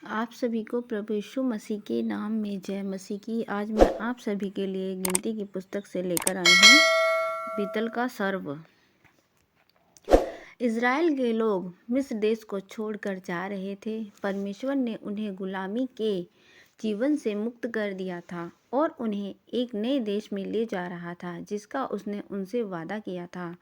आप सभी को प्रभु यीशु मसीह के नाम में जय मसीह की। आज मैं आप सभी के लिए गिनती की पुस्तक से लेकर आई हूँ पीतल का सर्व। इज़राइल के लोग मिस्र देश को छोड़कर जा रहे थे। परमेश्वर ने उन्हें गुलामी के जीवन से मुक्त कर दिया था और उन्हें एक नए देश में ले जा रहा था जिसका उसने उनसे वादा किया था।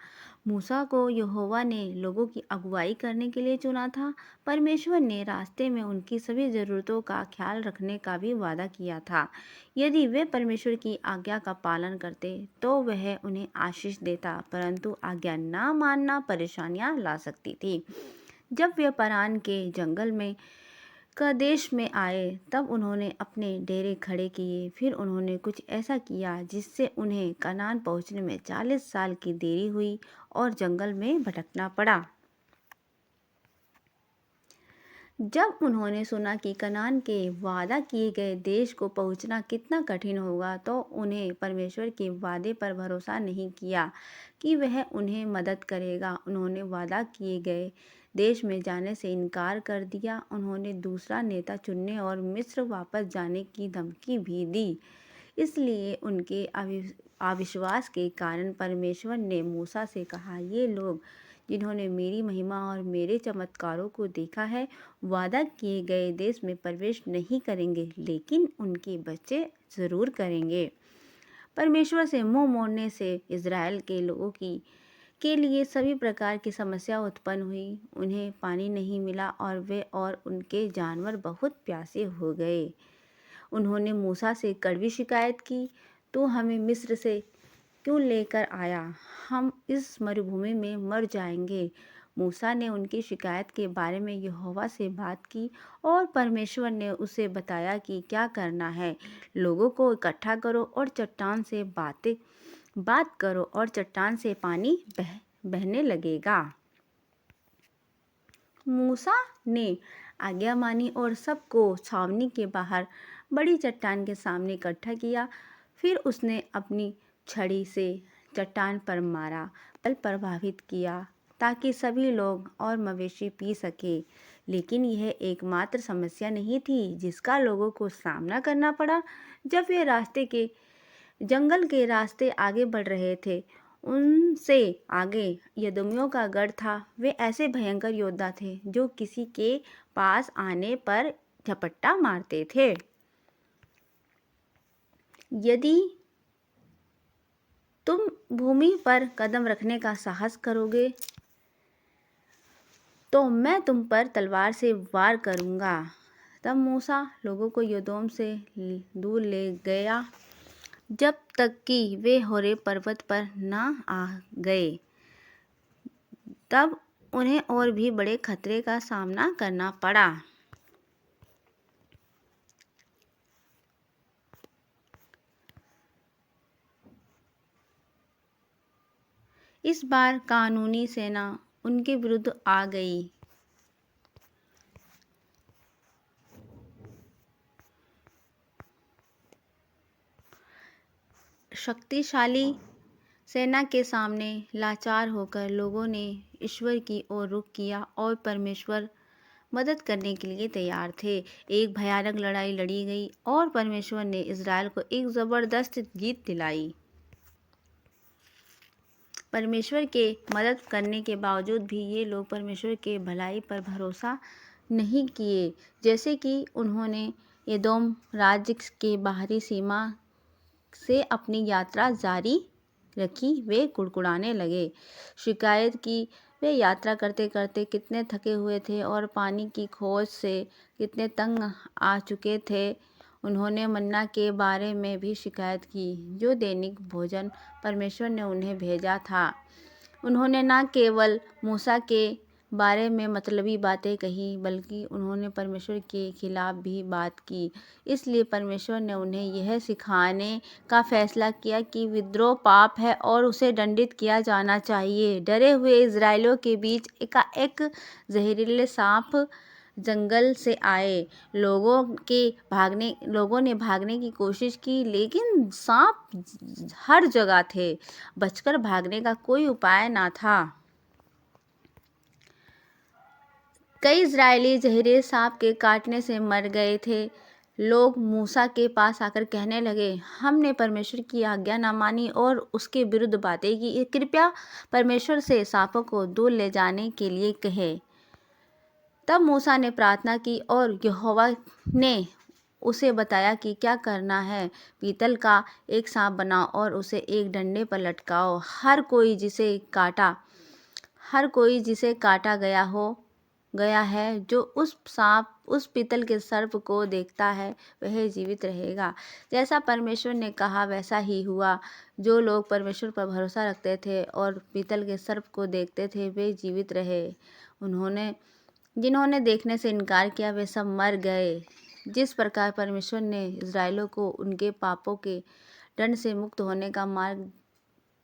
मूसा को यहोवा ने लोगों की अगुवाई करने के लिए चुना था। परमेश्वर ने रास्ते में उनकी सभी ज़रूरतों का ख्याल रखने का भी वादा किया था। यदि वे परमेश्वर की आज्ञा का पालन करते तो वह उन्हें आशीष देता, परंतु आज्ञा ना मानना परेशानियां ला सकती थी। जब वे परान के जंगल में का देश में आए तब उन्होंने अपने डेरे खड़े किए। फिर उन्होंने कुछ ऐसा किया जिससे उन्हें कनान पहुंचने में 40 साल की देरी हुई और जंगल में भटकना पड़ा। जब उन्होंने सुना कि कनान के वादा किए गए देश को पहुंचना कितना कठिन होगा तो उन्हें परमेश्वर के वादे पर भरोसा नहीं किया कि वह उन्हें मदद करेगा। उन्होंने वादा किए गए देश में जाने से इनकार कर दिया। उन्होंने दूसरा नेता चुनने और मिस्र वापस जाने की धमकी भी दी। इसलिए उनके अविश्वास के कारण परमेश्वर ने मूसा से कहा, ये लोग जिन्होंने मेरी महिमा और मेरे चमत्कारों को देखा है, वादा किए गए देश में प्रवेश नहीं करेंगे, लेकिन उनके बच्चे ज़रूर करेंगे। परमेश्वर से मुंह मोड़ने से इज़राइल के लोगों के लिए सभी प्रकार की समस्या उत्पन्न हुई। उन्हें पानी नहीं मिला और वे और उनके जानवर बहुत प्यासे हो गए। उन्होंने मूसा से कड़वी शिकायत की, तू हमें मिस्र से क्यों लेकर आया? हम इस मरुभूमि में मर जाएंगे। मूसा ने उनकी शिकायत के बारे में यहोवा से बात की और परमेश्वर ने उसे बताया कि क्या करना है। लोगों को इकट्ठा करो और चट्टान से बात करो और चट्टान से पानी बहने लगेगा। मूसा ने आज्ञा मानी और सबको छावनी के बाहर बड़ी चट्टान के सामने इकट्ठा किया। फिर उसने अपनी छड़ी से चट्टान पर मारा, जल प्रभावित किया ताकि सभी लोग और मवेशी पी सके। लेकिन यह एकमात्र समस्या नहीं थी जिसका लोगों को सामना करना पड़ा। जब वे जंगल के रास्ते आगे बढ़ रहे थे, उनसे आगे यदुमियों का गढ़ था। वे ऐसे भयंकर योद्धा थे जो किसी के पास आने पर झपट्टा मारते थे। यदि तुम भूमि पर कदम रखने का साहस करोगे तो मैं तुम पर तलवार से वार करूंगा। तब मूसा लोगों को यदोम से दूर ले गया जब तक कि वे होरेब पर्वत पर न आ गए। तब उन्हें और भी बड़े खतरे का सामना करना पड़ा। इस बार कानूनी सेना उनके विरुद्ध आ गई। शक्तिशाली सेना के सामने लाचार होकर लोगों ने ईश्वर की ओर रुख किया और परमेश्वर मदद करने के लिए तैयार थे। एक भयानक लड़ाई लड़ी गई और परमेश्वर ने इज़राइल को एक ज़बरदस्त जीत दिलाई। परमेश्वर के मदद करने के बावजूद भी ये लोग परमेश्वर के भलाई पर भरोसा नहीं किए। जैसे कि उन्होंने एदोम राज्य के बाहरी सीमा से अपनी यात्रा जारी रखी, वे कुड़कुड़ाने लगे, शिकायत की। वे यात्रा करते करते कितने थके हुए थे और पानी की खोज से कितने तंग आ चुके थे। उन्होंने मन्ना के बारे में भी शिकायत की जो दैनिक भोजन परमेश्वर ने उन्हें भेजा था। उन्होंने न केवल मूसा के बारे में मतलबी बातें कही बल्कि उन्होंने परमेश्वर के खिलाफ भी बात की। इसलिए परमेश्वर ने उन्हें यह सिखाने का फैसला किया कि विद्रोह पाप है और उसे दंडित किया जाना चाहिए। डरे हुए इज़राइलियों के बीच एकाएक जहरीले सांप जंगल से आए। लोगों ने भागने की कोशिश की, लेकिन सांप हर जगह थे। बचकर भागने का कोई उपाय न था। कई इजरायली जहरीले सांप के काटने से मर गए थे। लोग मूसा के पास आकर कहने लगे, हमने परमेश्वर की आज्ञा न मानी और उसके विरुद्ध बातें की। कृपया परमेश्वर से सांपों को दूर ले जाने के लिए कहे। तब मूसा ने प्रार्थना की और यहोवा ने उसे बताया कि क्या करना है। पीतल का एक सांप बनाओ और उसे एक डंडे पर लटकाओ। हर कोई जिसे काटा गया है, जो उस पीतल के सर्प को देखता है, वह जीवित रहेगा। जैसा परमेश्वर ने कहा वैसा ही हुआ। जो लोग परमेश्वर पर भरोसा रखते थे और पीतल के सर्प को देखते थे, वे जीवित रहे। जिन्होंने देखने से इनकार किया, वे सब मर गए। जिस प्रकार परमेश्वर ने इस्राएलियों को उनके पापों के दंड से मुक्त होने का मार्ग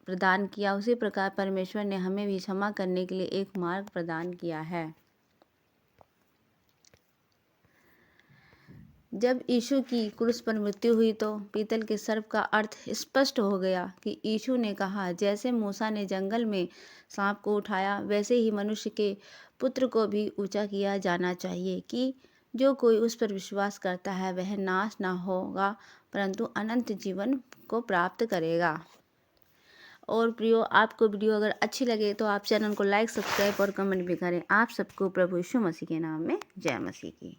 प्रदान किया, उसी प्रकार परमेश्वर ने हमें भी क्षमा करने के लिए एक मार्ग प्रदान किया है। जब यीशु की क्रूस पर मृत्यु हुई तो पीतल के सर्प का अर्थ स्पष्ट हो गया कि यीशु ने कहा, जैसे मूसा ने जंगल में सांप को उठाया, वैसे ही मनुष्य के पुत्र को भी ऊंचा किया जाना चाहिए, कि जो कोई उस पर विश्वास करता है वह नाश न होगा परंतु अनंत जीवन को प्राप्त करेगा। और प्रियो, आपको वीडियो अगर अच्छी लगे तो आप चैनल को लाइक, सब्सक्राइब और कमेंट भी करें। आप सबको प्रभु यीशु मसीह के नाम में जय मसीह की।